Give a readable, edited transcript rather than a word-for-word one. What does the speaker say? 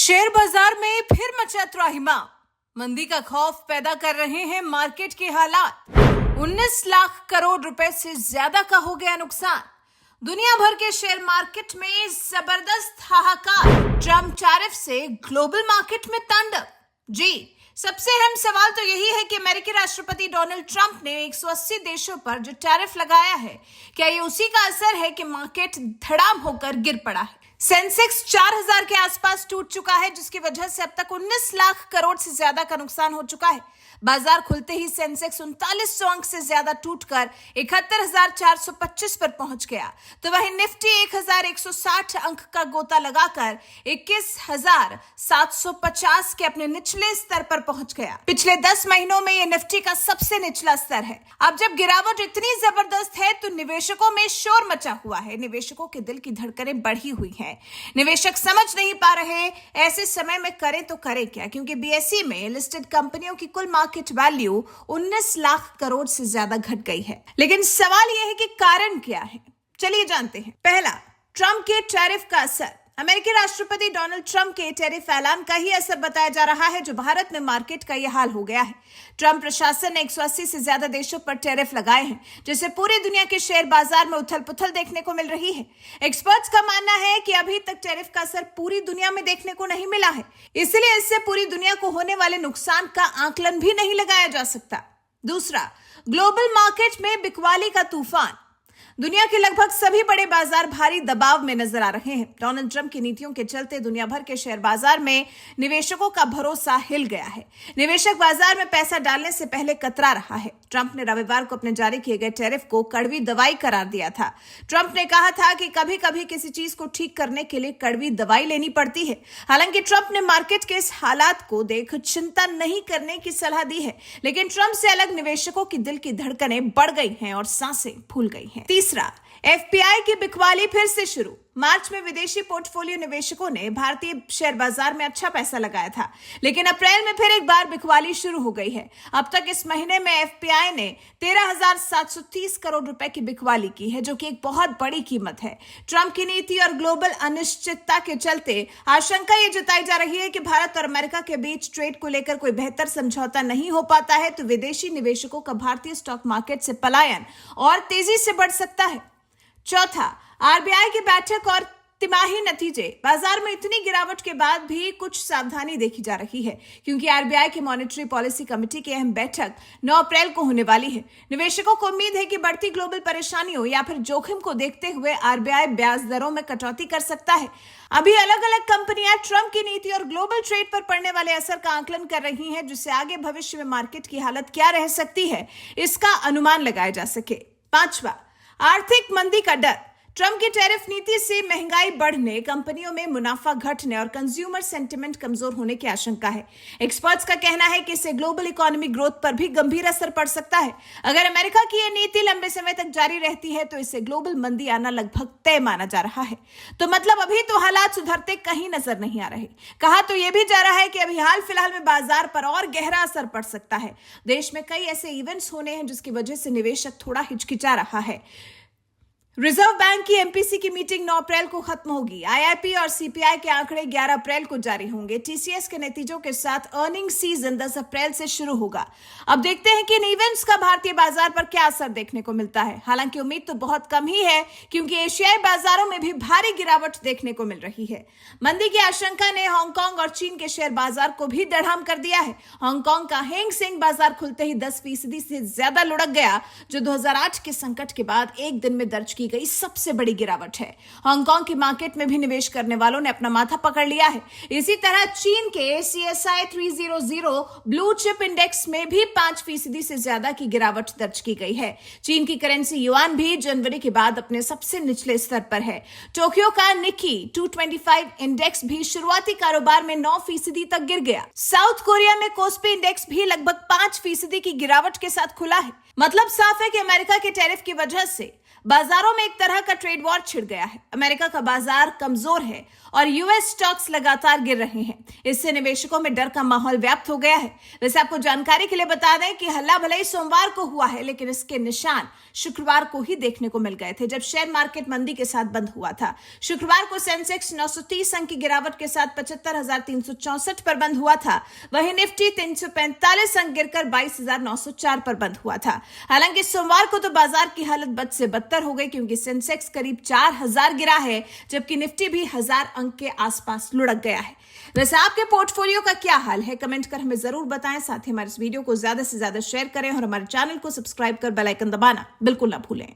Share बाजार में फिर मचा त्राहिमाम। मंदी का खौफ पैदा कर रहे हैं मार्केट के हालात। 19 लाख करोड़ रुपए से ज्यादा का हो गया नुकसान। दुनिया भर के शेयर मार्केट में जबरदस्त हाहाकार। ट्रम्प टैरिफ से ग्लोबल मार्केट में तांडव। जी, सबसे अहम सवाल तो यही है कि अमेरिकी राष्ट्रपति डोनाल्ड ट्रंप ने 180 देशों पर जो टैरिफ लगाया है, क्या ये उसी का असर है कि मार्केट धड़ाम होकर गिर पड़ा है। सेंसेक्स 4000 के आसपास टूट चुका है, जिसकी वजह से अब तक 19 लाख करोड़ से ज्यादा का नुकसान हो चुका है। बाजार खुलते ही सेंसेक्स 3900 अंक से ज्यादा टूटकर 71,425 पर पहुंच गया, तो वहीं निफ्टी 1160 अंक का गोता लगाकर 21,750 के अपने निचले स्तर पर पहुंच गया। पिछले 10 महीनों में यह निफ्टी का सबसे निचला स्तर है। अब जब गिरावट इतनी जबरदस्त है तो निवेशकों में शोर मचा हुआ है। निवेशकों के दिल की धड़कनें बढ़ी हुई हैं। निवेशक समझ नहीं पा रहे ऐसे समय में करें तो करें क्या, क्योंकि बीएसई में लिस्टेड कंपनियों की कुल मार्केट वैल्यू 19 लाख करोड़ से ज्यादा घट गई है। लेकिन सवाल यह है कि कारण क्या है। चलिए जानते हैं। पहला, ट्रंप के टैरिफ का असर। अमेरिकी राष्ट्रपति डोनाल्ड ट्रंप के टैरिफ ऐलान का ही असर बताया जा रहा है, जो भारत में मार्केट का यह हाल हो गया है। ट्रंप प्रशासन ने 180 से ज्यादा देशों पर टैरिफ लगाए हैं, जिससे पूरी दुनिया के शेयर बाजार में उथल-पुथल देखने को मिल रही है। एक्सपर्ट्स का मानना है कि अभी तक टैरिफ का असर पूरी दुनिया में देखने को नहीं मिला है, इसलिए इससे पूरी दुनिया को होने वाले नुकसान का आकलन भी नहीं लगाया जा सकता। दूसरा, ग्लोबल मार्केट में बिकवाली का तूफान। दुनिया के लगभग सभी बड़े बाजार भारी दबाव में नजर आ रहे हैं। डोनाल्ड ट्रंप की नीतियों के चलते दुनिया भर के शेयर बाजार में निवेशकों का भरोसा हिल गया है। निवेशक बाजार में पैसा डालने से पहले कतरा रहा है। ट्रंप ने रविवार को अपने जारी किए गए टैरिफ को कड़वी दवाई करार दिया था। ट्रंप ने कहा था कि कभी कभी किसी चीज को ठीक करने के लिए कड़वी दवाई लेनी पड़ती है। हालांकि ट्रंप ने मार्केट के इस हालात को देख चिंता नहीं करने की सलाह दी है, लेकिन ट्रंप से अलग निवेशकों की दिल की धड़कनें बढ़ गई हैं और सांसें फूल गई हैं। तीसरा, एफपीआई की बिकवाली फिर से शुरू। मार्च में विदेशी पोर्टफोलियो निवेशकों ने भारतीय शेयर बाजार में अच्छा पैसा लगाया था, लेकिन अप्रैल में फिर एक बार बिकवाली शुरू हो गई है। अब तक इस महीने में एफपीआई ने 13,730 करोड़ रुपए की बिकवाली की है, जो कि एक बहुत बड़ी कीमत है। ट्रंप की नीति और ग्लोबल अनिश्चितता के चलते आशंका ये जताई जा रही है कि भारत और अमेरिका के बीच ट्रेड को लेकर कोई बेहतर समझौता नहीं हो पाता है, तो विदेशी निवेशकों का भारतीय स्टॉक मार्केट से पलायन और तेजी से बढ़ सकता है। चौथा, आरबीआई की बैठक और तिमाही नतीजे। बाजार में इतनी गिरावट के बाद भी कुछ सावधानी देखी जा रही है, क्योंकि आरबीआई की मॉनेटरी पॉलिसी कमेटी की अहम बैठक 9 अप्रैल को होने वाली है। निवेशकों को उम्मीद है कि बढ़ती ग्लोबल परेशानियों या फिर जोखिम को देखते हुए आरबीआई ब्याज दरों में कटौती कर सकता है। अभी अलग अलग कंपनियां ट्रंप की नीति और ग्लोबल ट्रेड पर पड़ने वाले असर का आकलन कर रही हैं, जिससे आगे भविष्य में मार्केट की हालत क्या रह सकती है, इसका अनुमान लगाया जा सके। पांचवा, आर्थिक मंदी का डर। ट्रंप की टैरिफ नीति से महंगाई बढ़ने, कंपनियों में मुनाफा घटने और कंज्यूमर सेंटिमेंट कमजोर होने की आशंका है। एक्सपर्ट्स का कहना है कि इससे ग्लोबल इकोनॉमिक ग्रोथ पर भी गंभीर असर पड़ सकता है। अगर अमेरिका की यह नीति लंबे समय तक जारी रहती है तो इससे ग्लोबल मंदी आना लगभग तय माना जा रहा है। तो मतलब अभी तो हालात सुधरते कहीं नजर नहीं आ रहे। कहा तो यह भी जा रहा है कि अभी हाल फिलहाल में बाजार पर और गहरा असर पड़ सकता है। देश में कई ऐसे इवेंट्स होने हैं जिसकी वजह से निवेशक थोड़ा हिचकिचा रहा है। रिजर्व बैंक की एमपीसी की मीटिंग 9 अप्रैल को खत्म होगी। आईआईपी और सीपीआई के आंकड़े 11 अप्रैल को जारी होंगे। टीसीएस के नतीजों के साथ अर्निंग सीजन 10 अप्रैल से शुरू होगा। अब देखते हैं कि इन इवेंट्स का भारतीय बाजार पर क्या असर देखने को मिलता है। हालांकि उम्मीद तो बहुत कम ही है, क्योंकि एशियाई बाजारों में भी भारी गिरावट देखने को मिल रही है। मंदी की आशंका ने हांगकांग और चीन के शेयर बाजार को भी धड़ाम कर दिया है। हांगकांग का हैंग सेंग बाजार खुलते ही 10% से ज्यादा लुढ़क गया, जो 2008 के संकट के बाद एक दिन में दर्ज की गई सबसे बड़ी गिरावट है। हांगकांग की मार्केट में भी निवेश करने वालों ने अपना माथा पकड़ लिया है। इसी तरह चीन के CSI 300 ब्लू चिप इंडेक्स में भी 5% से ज्यादा की गिरावट दर्ज की गई है। चीन की करेंसी युआन भी जनवरी के बाद अपने सबसे निचले स्तर पर है। टोक्यो का निक्की 225 इंडेक्स भी शुरुआती कारोबार में 9% तक गिर गया। साउथ कोरिया में कोस्पी इंडेक्स भी लगभग 5% की गिरावट के साथ खुला है। मतलब साफ है कि अमेरिका के टैरिफ की वजह से बाजारों में एक तरह का ट्रेड वॉर छिड़ गया है। अमेरिका का बाजार कमजोर है और यूएस स्टॉक्स लगातार गिर रहे हैं। इससे निवेशकों में डर का माहौल व्याप्त हो गया है। वैसे आपको जानकारी के लिए बता दें कि हल्ला भले ही सोमवार को हुआ है, लेकिन इसके निशान शुक्रवार को ही देखने को मिल गए थे, जब शेयर मार्केट मंदी के साथ बंद हुआ था। शुक्रवार को सेंसेक्स 930 अंक की गिरावट के साथ 75,364 पर बंद हुआ था। वहीं निफ्टी 345 अंक गिरकर 22,904 पर बंद हुआ था। हालांकि सोमवार को तो बाजार की हालत बद से बदतर हो गई, क्योंकि सेंसेक्स करीब 4,000 गिरा है, जबकि निफ्टी भी 1,000 अंक के आसपास लुढ़क गया है। वैसे आपके पोर्टफोलियो का क्या हाल है, कमेंट कर हमें जरूर बताएं। साथ ही हमारे इस वीडियो को ज्यादा से ज्यादा शेयर करें और हमारे चैनल को सब्सक्राइब कर बेल आइकन दबाना बिल्कुल ना भूलें।